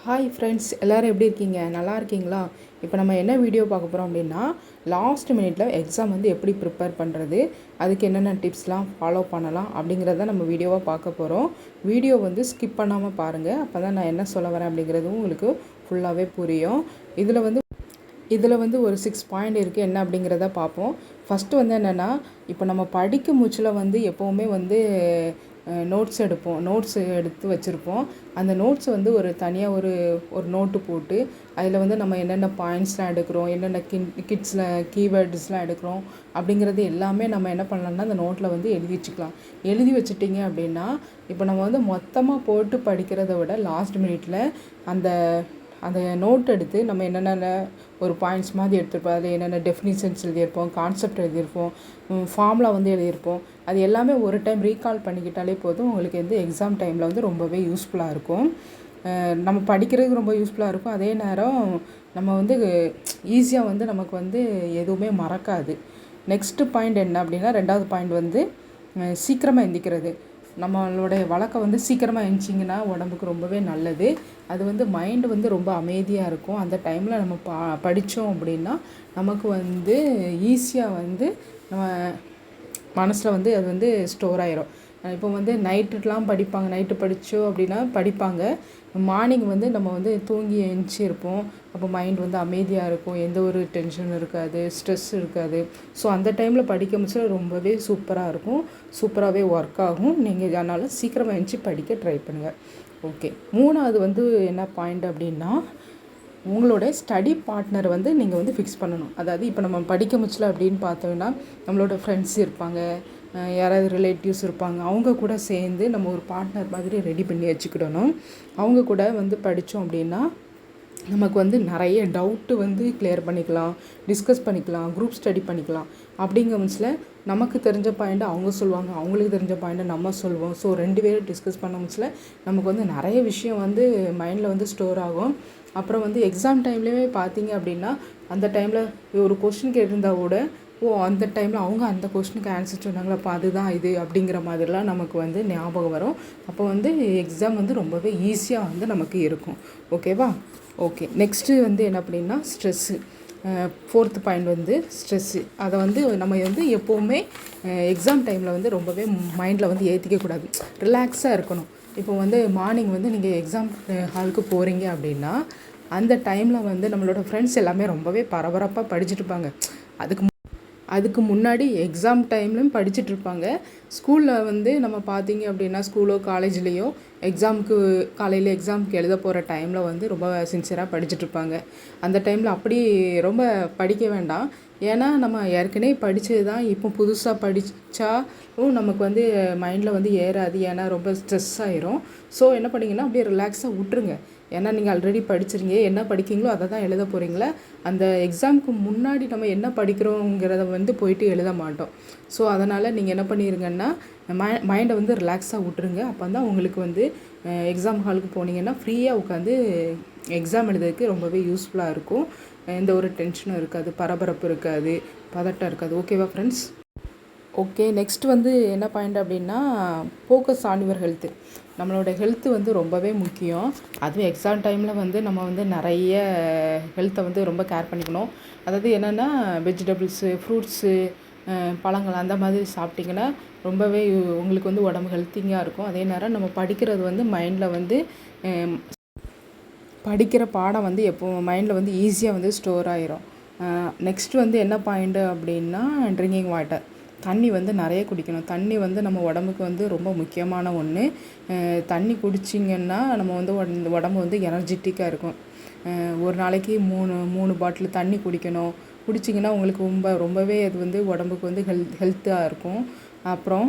Hi friends, எல்லோரும் எப்படி இருக்கீங்க? நல்லா இருக்கீங்களா? இப்போ நம்ம என்ன வீடியோ பார்க்க போகிறோம் அப்படின்னா, லாஸ்ட் மினிட்ல எக்ஸாம் வந்து எப்படி ப்ரிப்பேர் பண்ணுறது, அதுக்கு என்னென்ன டிப்ஸ்லாம் ஃபாலோ பண்ணலாம் அப்படிங்கிறத நம்ம வீடியோவாக பார்க்க போகிறோம். வீடியோ வந்து ஸ்கிப் பண்ணாமல் பாருங்கள். அப்போ தான் நான் என்ன சொல்ல வரேன் அப்படிங்கிறதும் உங்களுக்கு ஃபுல்லாகவே புரியும். இதில் வந்து ஒரு 6 பாயிண்ட் இருக்குது. என்ன அப்படிங்கிறத பார்ப்போம். ஃபஸ்ட்டு வந்து என்னென்னா, இப்போ நம்ம படிக்கும் மூச்சில் வந்து எப்போவுமே வந்து நோட்ஸ் எடுத்து வச்சுருப்போம். அந்த நோட்ஸ் வந்து ஒரு தனியாக ஒரு நோட்டு போட்டு அதில் வந்து நம்ம என்னென்ன பாயிண்ட்ஸ்லாம் எடுக்கிறோம், என்னென்ன கிட்ஸில் கீவேர்ட்ஸ்லாம் எடுக்கிறோம் அப்படிங்கிறது எல்லாமே நம்ம என்ன பண்ணலாம்னா அந்த நோட்டில் வந்து எழுதி வச்சுக்கலாம். எழுதி வச்சுட்டிங்க அப்படின்னா, இப்போ நம்ம வந்து மொத்தமாக போட்டு படிக்கிறத விட லாஸ்ட் மினிட்ல அந்த அந்த நோட் எடுத்து நம்ம என்னென்ன ஒரு பாயிண்ட்ஸ் மாதிரி எடுத்துருப்போம். அதில் என்னென்ன டெஃபினிஷன்ஸ் எழுதியிருப்போம், கான்செப்ட் எழுதியிருப்போம், ஃபார்முலா வந்து எழுதியிருப்போம். அது எல்லாமே ஒரு டைம் ரீகால் பண்ணிக்கிட்டாலே போதும். உங்களுக்கு வந்து எக்ஸாம் டைமில் வந்து ரொம்பவே யூஸ்ஃபுல்லாக இருக்கும். நம்ம படிக்கிறதுக்கு ரொம்ப யூஸ்ஃபுல்லாக இருக்கும். அதே நேரம் நம்ம வந்து ஈஸியாக வந்து நமக்கு வந்து எதுவுமே மறக்காது. நெக்ஸ்ட்டு பாயிண்ட் என்ன அப்படின்னா, 2வது பாயிண்ட் வந்து சீக்கிரமாக எந்திக்கிறது. நம்மளுடைய வழக்கம் வந்து சீக்கிரமாக எழுந்திச்சிங்கன்னா உடம்புக்கு ரொம்பவே நல்லது. அது வந்து மைண்டு வந்து ரொம்ப அமைதியாக இருக்கும். அந்த டைமில் நம்ம படித்தோம் அப்படின்னா நமக்கு வந்து ஈஸியாக வந்து நம்ம மனசில் வந்து அது வந்து ஸ்டோர் ஆயிரும். இப்போ வந்து நைட்டுலாம் படிப்பாங்க, நைட்டு படித்தோம் அப்படின்னா படிப்பாங்க. மார்னிங் வந்து நம்ம வந்து தூங்கி எழுந்திருப்போம். அப்போ மைண்ட் வந்து அமைதியாக இருக்கும், எந்த ஒரு டென்ஷன் இருக்காது, ஸ்ட்ரெஸ் இருக்காது. ஸோ அந்த டைமில் படிக்க முடிச்சா ரொம்பவே சூப்பராக இருக்கும், சூப்பராகவே ஒர்க் ஆகும். நீங்கள் அதனால் சீக்கிரமாக எழுந்திச்சி படிக்க ட்ரை பண்ணுங்கள். ஓகே, 3வது வந்து என்ன பாயிண்ட் அப்படின்னா, உங்களோட ஸ்டடி பார்ட்னர் வந்து நீங்கள் வந்து ஃபிக்ஸ் பண்ணணும். அதாவது இப்போ நம்ம படிக்க முடிச்சல அப்படின்னு பார்த்தோம்னா, நம்மளோட ஃப்ரெண்ட்ஸ் இருப்பாங்க, யாராவது ரிலேட்டிவ்ஸ் இருப்பாங்க. அவங்க கூட சேர்ந்து நம்ம ஒரு பார்ட்னர் மாதிரி ரெடி பண்ணி வச்சுக்கிடணும். அவங்க கூட வந்து படித்தோம் அப்படின்னா நமக்கு வந்து நிறைய டவுட்டு வந்து கிளியர் பண்ணிக்கலாம், டிஸ்கஸ் பண்ணிக்கலாம், குரூப் ஸ்டடி பண்ணிக்கலாம். அப்படிங்கிற முச்சில் நமக்கு தெரிஞ்ச பாயிண்ட்டை அவங்க சொல்லுவாங்க, அவங்களுக்கு தெரிஞ்ச பாயிண்ட்டை நம்ம சொல்லுவோம். ஸோ 2 பேரும் டிஸ்கஸ் பண்ண முச்சில் நமக்கு வந்து நிறைய விஷயம் வந்து மைண்டில் வந்து ஸ்டோர் ஆகும். அப்புறம் வந்து எக்ஸாம் டைம்லேயுமே பார்த்தீங்க அப்படின்னா, அந்த டைமில் ஒரு கொஸ்டின் கேட்டிருந்தா கூட, அந்த டைமில் அவங்க அந்த கொஸ்டினுக்கு ஆன்சர் சொன்னாங்களா, அப்போ அதுதான் இது அப்படிங்கிற மாதிரிலாம் நமக்கு வந்து ஞாபகம் வரும். அப்போ வந்து எக்ஸாம் வந்து ரொம்பவே ஈஸியாக வந்து நமக்கு இருக்கும். ஓகேவா? ஓகே, நெக்ஸ்ட்டு வந்து என்ன அப்படின்னா ஸ்ட்ரெஸ்ஸு. 4th பாயிண்ட் வந்து ஸ்ட்ரெஸ்ஸு. அதை வந்து நம்ம வந்து எப்போவுமே எக்ஸாம் டைமில் வந்து ரொம்பவே மைண்டில் வந்து ஏற்றிக்கக்கூடாது, ரிலாக்ஸாக இருக்கணும். இப்போ வந்து மார்னிங் வந்து நீங்கள் எக்ஸாம் ஹாலுக்கு போகிறீங்க அப்படின்னா, அந்த டைமில் வந்து நம்மளோட ஃப்ரெண்ட்ஸ் எல்லாமே ரொம்பவே பரபரப்பாக படிச்சுட்டு இருப்பாங்க. அதுக்கு முன்னாடி எக்ஸாம் டைம்லையும் படிச்சுட்ருப்பாங்க. ஸ்கூலில் வந்து நம்ம பார்த்தீங்க அப்படின்னா, ஸ்கூலோ காலேஜ்லேயோ காலையில் எக்ஸாமுக்கு எழுத போகிற டைமில் வந்து ரொம்ப சின்சியராக படிச்சுட்ருப்பாங்க. அந்த டைமில் அப்படி ரொம்ப படிக்க வேண்டாம். ஏன்னா நம்ம ஏற்கனவே படித்தது தான் இப்போ புதுசாக படித்தாலும் நமக்கு வந்து மைண்டில் வந்து ஏறாது. ஏன்னா ரொம்ப ஸ்ட்ரெஸ் ஆயிரும். ஸோ என்ன பண்ணிங்கன்னா, அப்படியே ரிலாக்ஸாக விட்ருங்க. ஏன்னா நீங்கள் ஆல்ரெடி படிச்சிருங்க, என்ன படிக்கிறீங்களோ அதை தான் எழுத போகிறீங்களா. அந்த எக்ஸாமுக்கு முன்னாடி நம்ம என்ன படிக்கிறோங்கிறத வந்து போயிட்டு எழுத மாட்டோம். ஸோ அதனால் நீங்கள் என்ன பண்ணிடுங்கன்னா, மைண்டை வந்து ரிலாக்ஸாக விட்ருங்க. அப்போ தான் உங்களுக்கு வந்து எக்ஸாம் ஹாலுக்கு போனீங்கன்னா ஃப்ரீயாக உட்காந்து எக்ஸாம் எழுதுறதுக்கு ரொம்பவே யூஸ்ஃபுல்லாக இருக்கும். எந்த ஒரு டென்ஷனும் இருக்காது, பரபரப்பு இருக்காது, பதட்டம் இருக்காது. ஓகேவா ஃப்ரெண்ட்ஸ்? ஓகே, நெக்ஸ்ட் வந்து என்ன பாயிண்ட் அப்படின்னா, ஃபோக்கஸ் ஆன் யுவர் ஹெல்த்து. நம்மளோட ஹெல்த்து வந்து ரொம்பவே முக்கியம். அதுவும் எக்ஸாம் டைமில் வந்து நம்ம வந்து நிறைய ஹெல்த்தை வந்து ரொம்ப கேர் பண்ணிக்கணும். அதாவது என்னென்னா, வெஜிடபிள்ஸு, ஃப்ரூட்ஸு, பழங்கள் அந்த மாதிரி சாப்பிட்டிங்கன்னா ரொம்பவே உங்களுக்கு வந்து உடம்பு ஹெல்த்திங்காக இருக்கும். அதே நேரம் நம்ம படிக்கிறது வந்து மைண்டில் வந்து படிக்கிற பாடம் வந்து எப்போ மைண்டில் வந்து ஈஸியாக வந்து ஸ்டோர் ஆயிரும். நெக்ஸ்ட் வந்து என்ன பாயிண்ட்டு அப்படின்னா, ட்ரிங்கிங் வாட்டர். தண்ணி வந்து நிறைய குடிக்கணும். தண்ணி வந்து நம்ம உடம்புக்கு வந்து ரொம்ப முக்கியமான ஒன்று. தண்ணி குடிச்சிங்கன்னா நம்ம வந்து உடம்பு வந்து எனர்ஜெட்டிக்காக இருக்கும். ஒரு நாளைக்கு 3 பாட்டில் தண்ணி குடிக்கணும். குடிச்சிங்கன்னா உங்களுக்கு ரொம்பவே அது வந்து உடம்புக்கு வந்து ஹெல்த்தாக இருக்கும். அப்புறம்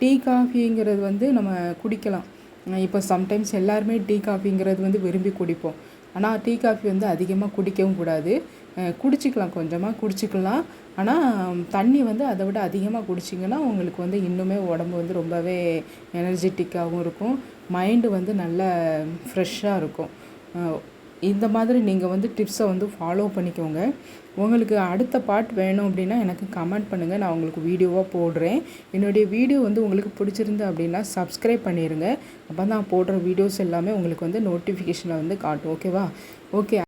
டீ காஃபிங்கிறது வந்து நம்ம குடிக்கலாம். இப்போ சம்டைம்ஸ் எல்லாருமே டீ காஃபிங்கிறது வந்து விரும்பி குடிப்போம். ஆனால் டீ காஃபி வந்து அதிகமாக குடிக்கவும் கூடாது. குடிச்சிக்கலாம், கொஞ்சமாக குடிச்சிக்கலாம். ஆனால் தண்ணி வந்து அதை விட அதிகமாக குடிச்சிங்கன்னா உங்களுக்கு வந்து இன்னுமே உடம்பு வந்து ரொம்பவே எனர்ஜெட்டிக்காகவும் இருக்கும். மைண்டு வந்து நல்ல ஃப்ரெஷ்ஷாக இருக்கும். இந்த மாதிரி நீங்கள் வந்து டிப்ஸை வந்து ஃபாலோ பண்ணிக்கோங்க. உங்களுக்கு அடுத்த பார்ட் வேணும் அப்படின்னா எனக்கு கமெண்ட் பண்ணுங்கள், நான் உங்களுக்கு வீடியோவாக போடுறேன். என்னுடைய வீடியோ வந்து உங்களுக்கு பிடிச்சிருந்து அப்படின்னா சப்ஸ்கிரைப் பண்ணிடுங்க. அப்போ தான் நான் போடுற வீடியோஸ் எல்லாமே உங்களுக்கு வந்து நோட்டிஃபிகேஷனில் வந்து காட்டும். ஓகேவா? ஓகே.